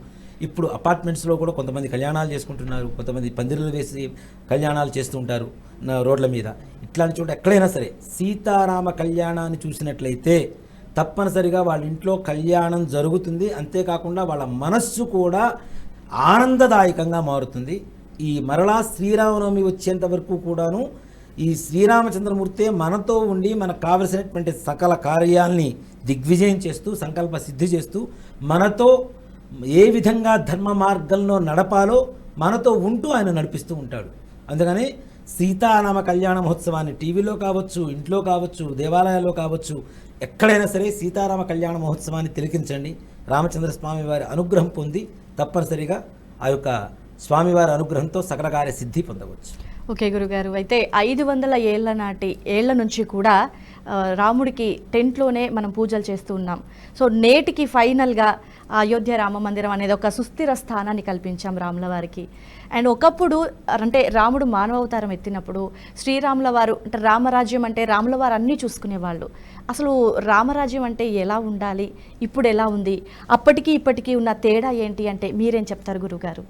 ఇప్పుడు అపార్ట్మెంట్స్లో కూడా కొంతమంది కళ్యాణాలు చేసుకుంటున్నారు, కొంతమంది పందిరులు వేసి కళ్యాణాలు చేస్తూ ఉంటారు రోడ్ల మీద. ఇట్లాంటి చోట ఎక్కడైనా సరే సీతారామ కళ్యాణాన్ని చూసినట్లయితే తప్పనిసరిగా వాళ్ళ ఇంట్లో కళ్యాణం జరుగుతుంది. అంతేకాకుండా వాళ్ళ మనస్సు కూడా ఆనందదాయకంగా మారుతుంది. ఈ మరలా శ్రీరామనవమి వచ్చేంత వరకు కూడాను ఈ శ్రీరామచంద్రమూర్తే మనతో ఉండి మనకు కావలసినటువంటి సకల కార్యాల్ని దిగ్విజయం చేస్తూ, సంకల్ప సిద్ధి చేస్తూ, మనతో ఏ విధంగా ధర్మ మార్గంలో నడపాలో మనతో ఉంటూ ఆయన నడిపిస్తూ ఉంటాడు. అందుకని సీతారామ కళ్యాణ మహోత్సవాన్ని టీవీలో కావచ్చు, ఇంట్లో కావచ్చు, దేవాలయాల్లో కావచ్చు, ఎక్కడైనా సరే సీతారామ కళ్యాణ మహోత్సవాన్ని తిలకించండి. రామచంద్ర స్వామి వారి అనుగ్రహం పొంది తప్పనిసరిగా ఆ యొక్క స్వామివారి అనుగ్రహంతో సకల కార్య సిద్ధి పొందవచ్చు. ఓకే గురుగారు, అయితే 500 ఏళ్ల నుంచి కూడా రాముడికి టెంట్లోనే మనం పూజలు చేస్తూ ఉన్నాం. సో నేటికి ఫైనల్గా అయోధ్య రామ మందిరం అనేది ఒక సుస్థిర స్థానాన్ని కల్పించాం రాముల వారికి. అండ్ ఒకప్పుడు అంటే రాముడు మానవావతారం ఎత్తినప్పుడు శ్రీరాముల వారు అంటే రామరాజ్యం అంటే రాముల వారు అన్నీ చూసుకునేవాళ్ళు. అసలు రామరాజ్యం అంటే ఎలా ఉండాలి, ఇప్పుడు ఎలా ఉంది, అప్పటికి ఇప్పటికీ ఉన్న తేడా ఏంటి అంటే మీరేం చెప్తారు గురుగారు?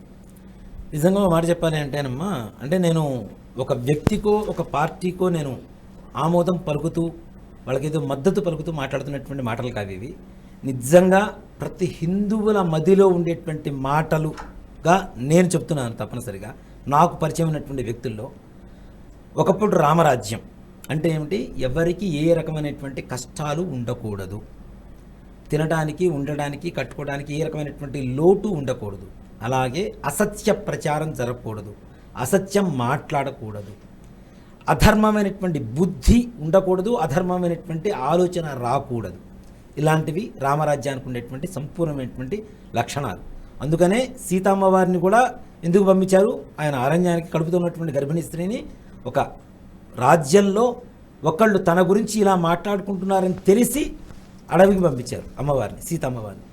నిజంగా మాట చెప్పాలి అంటేనమ్మా, అంటే నేను ఒక వ్యక్తికో ఒక పార్టీకో నేను ఆమోదం పలుకుతూ వాళ్ళకేదో మద్దతు పలుకుతూ మాట్లాడుతున్నటువంటి మాటలు కాదు ఇవి. నిజంగా ప్రతి హిందువుల మదిలో ఉండేటువంటి మాటలుగా నేను చెప్తున్నాను. తప్పనిసరిగా నాకు పరిచయమైనటువంటి వ్యక్తుల్లో ఒకప్పుడు రామరాజ్యం అంటే ఏమిటి, ఎవరికి ఏ రకమైనటువంటి కష్టాలు ఉండకూడదు, తినడానికి, ఉండడానికి, కట్టుకోవడానికి ఏ రకమైనటువంటి లోటు ఉండకూడదు, అలాగే అసత్య ప్రచారం జరగకూడదు, అసత్యం మాట్లాడకూడదు, అధర్మమైనటువంటి బుద్ధి ఉండకూడదు, అధర్మమైనటువంటి ఆలోచన రాకూడదు. ఇలాంటివి రామరాజ్యానికి ఉండేటువంటి సంపూర్ణమైనటువంటి లక్షణాలు. అందుకనే సీతమ్మ వారిని కూడా ఎందుకు పంపించారు, ఆయన అరణ్యానికి కడుపుతో ఉన్నటువంటి గర్భిణీ స్త్రీని ఒక రాజ్యంలో ఒకళ్ళు తన గురించి ఇలా మాట్లాడుకుంటున్నారని తెలిసి అడవికి పంపించారు అమ్మవారిని, సీతమ్మవారిని.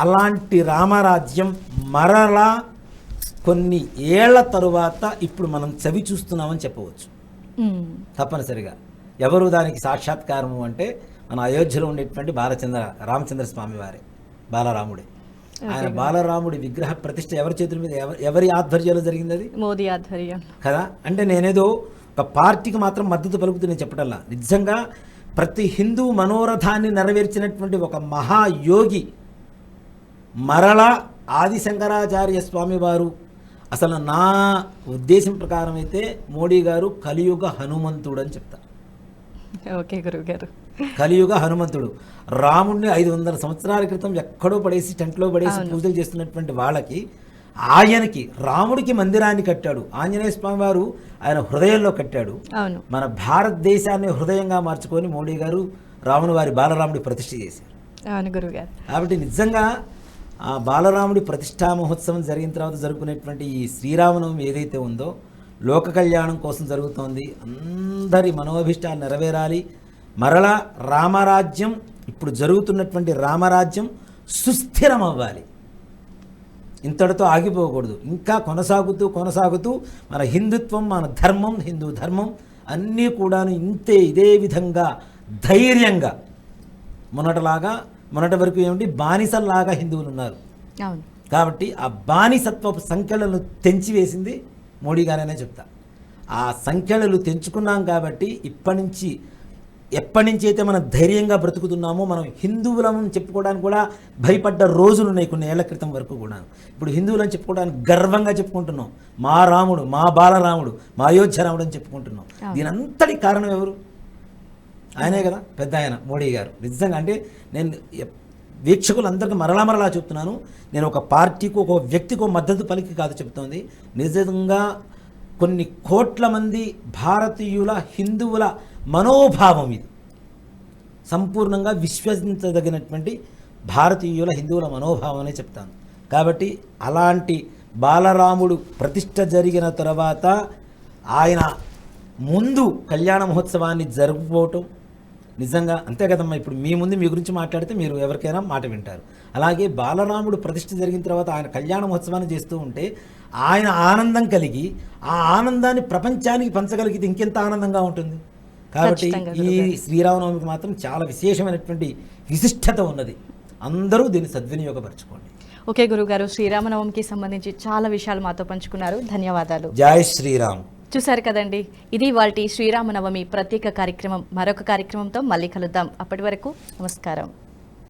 అలాంటి రామరాజ్యం మరలా కొన్ని ఏళ్ల తరువాత ఇప్పుడు మనం చవి చూస్తున్నామని చెప్పవచ్చు. తప్పనిసరిగా ఎవరు దానికి సాక్షాత్కారము అంటే మన అయోధ్యలో ఉండేటువంటి రామచంద్ర స్వామి వారే, బాలరాముడే. ఆయన బాలరాముడి విగ్రహ ప్రతిష్ఠ ఎవరి చేతుల మీద, ఎవరి ఆధ్వర్యంలో జరిగింది? అది మోదీ ఆధ్వర్యం కదా. అంటే నేనేదో ఒక పార్టీకి మాత్రం మద్దతు పలుకుతూ నేను చెప్పటల్లా, నిజంగా ప్రతి హిందూ మనోరథాన్ని నెరవేర్చినటువంటి ఒక మహాయోగి మరలా ఆది శంకరాచార్య స్వామి వారు. అసలు నా ఉద్దేశం ప్రకారం అయితే మోడీ గారు కలియుగ హనుమంతుడు అని చెప్తారు. ఓకే గురువుగారు. కలియుగ హనుమంతుడు. రాముడిని 500 సంవత్సరాల క్రితం ఎక్కడో పడేసి టెంట్లో పడేసి పూజలు చేస్తున్నటువంటి వాళ్ళకి, ఆయనకి రాముడికి మందిరాన్ని కట్టాడు. ఆంజనేయ స్వామి వారు ఆయన హృదయంలో కట్టాడు. మన భారతదేశాన్ని హృదయంగా మార్చుకొని మోడీ గారు రాముని వారి బాలరాముడి ప్రతిష్ఠ చేశారు. కాబట్టి నిజంగా ఆ బాలరాముడి ప్రతిష్టా మహోత్సవం జరిగిన తర్వాత జరుపుకునేటువంటి ఈ శ్రీరామనవమి ఏదైతే ఉందో లోక కళ్యాణం కోసం జరుగుతోంది. అందరి మనోభిష్టాలు నెరవేరాలి. మరలా రామరాజ్యం, ఇప్పుడు జరుగుతున్నటువంటి రామరాజ్యం సుస్థిరం అవ్వాలి. ఇంతటితో ఆగిపోకూడదు. ఇంకా కొనసాగుతూ మన హిందుత్వం, మన ధర్మం, హిందూ ధర్మం అన్నీ కూడాను ఇదే విధంగా ధైర్యంగా మొన్నటి వరకు ఏమిటి బానిసల్లాగా హిందువులు ఉన్నారు. కాబట్టి ఆ బానిసత్వపు సంఖ్యలను తెంచివేసింది మోడీ గారనే చెప్తా. ఆ సంఖ్యలు తెంచుకున్నాం కాబట్టి ఎప్పటి నుంచి అయితే మనం ధైర్యంగా బ్రతుకుతున్నామో, మనం హిందువులను చెప్పుకోవడానికి కూడా భయపడ్డ రోజులు ఉన్నాయి కొన్ని ఏళ్ల క్రితం వరకు కూడా. ఇప్పుడు హిందువులను చెప్పుకోవడానికి గర్వంగా చెప్పుకుంటున్నాం. మా రాముడు, మా బాలరాముడు, మా అయోధ్య రాముడు అని చెప్పుకుంటున్నాం. దీనంతటి కారణం ఎవరు? ఆయనే కదా, పెద్ద ఆయన మోడీ గారు. నిజంగా అంటే నేను వీక్షకులందరికీ మరలా చెప్తున్నాను, నేను ఒక పార్టీకి, ఒక వ్యక్తికో మద్దతు పలికి కాదు చెప్తోంది. నిజంగా కొన్ని కోట్ల మంది భారతీయుల, హిందువుల మనోభావం ఇది. సంపూర్ణంగా విశ్వసించదగినటువంటి భారతీయుల, హిందువుల మనోభావం అనే చెప్తాను. కాబట్టి అలాంటి బాలరాముడు ప్రతిష్ఠ జరిగిన తర్వాత ఆయన ముందు కళ్యాణ మహోత్సవాన్ని జరుపుకోవటం నిజంగా అంతే కదమ్మా. ఇప్పుడు మీ ముందు మీ గురించి మాట్లాడితే మీరు ఎవరికైనా మాట వింటారు. అలాగే బాలరాముడు ప్రతిష్ఠ జరిగిన తర్వాత ఆయన కళ్యాణ మహోత్సవాన్ని చేస్తూ ఉంటే ఆయన ఆనందం కలిగి, ఆ ఆనందాన్ని ప్రపంచానికి పంచగలిగితే ఇంకెంత ఆనందంగా ఉంటుంది. కాబట్టి ఈ శ్రీరామనవమికి మాత్రం చాలా విశేషమైనటువంటి విశిష్టత ఉన్నది. అందరూ దీన్ని సద్వినియోగపరచుకోండి. ఓకే గురుగారు, శ్రీరామనవమికి సంబంధించి చాలా విషయాలు మాతో పంచుకున్నారు. ధన్యవాదాలు. జై శ్రీరామ్. చూశారు కదండి, ఇది వాటి శ్రీరామనవమి ప్రత్యేక కార్యక్రమం. మరొక కార్యక్రమంతో మళ్ళీ కలుద్దాం. అప్పటి వరకు నమస్కారం.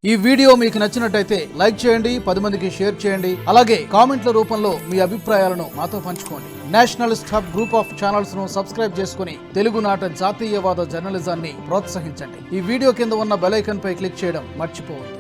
ఈ వీడియో మీకు నచ్చినట్టయితే లైక్ చేయండి, 10 మందికి షేర్ చేయండి. అలాగే కామెంట్ల రూపంలో మీ అభిప్రాయాలను మాతో పంచుకోండి. Nationalist hub group of channels ను సబ్స్క్రైబ్ చేసుకుని తెలుగునాట జాతీయవాద జర్నలిజాన్ని ప్రోత్సహించండి. ఈ వీడియో కింద ఉన్న బెల్ ఐకాన్ పై క్లిక్ చేయడం మర్చిపోవద్దు.